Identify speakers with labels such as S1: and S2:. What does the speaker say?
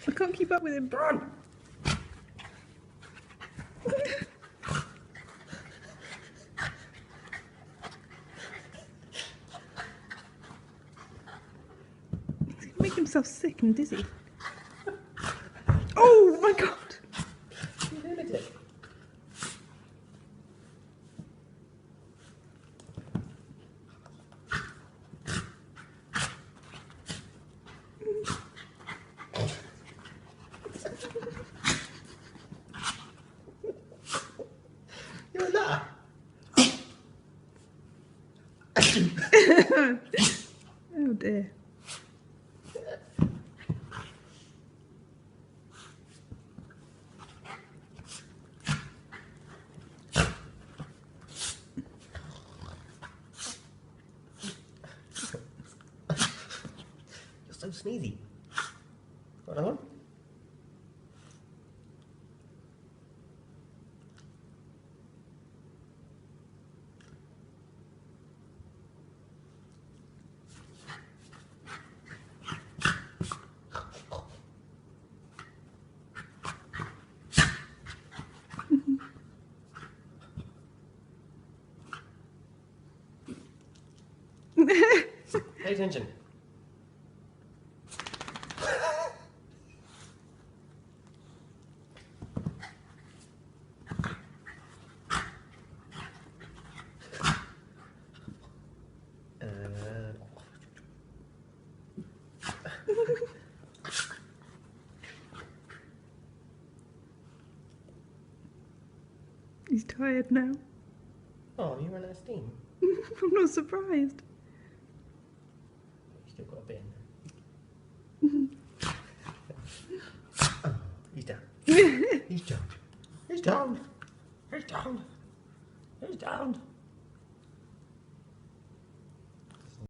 S1: I can't keep up with him.
S2: Come on.
S1: He's making himself sick and dizzy. Oh my god!
S2: You limit it. You're not.
S1: Oh dear.
S2: You're so sneezy. Got another one? Pay attention.
S1: He's tired now.
S2: Oh, you ran out of steam.
S1: I'm not surprised.
S2: You still got a bit in there. Oh, he's down. He's down. He's down. He's down. He's down.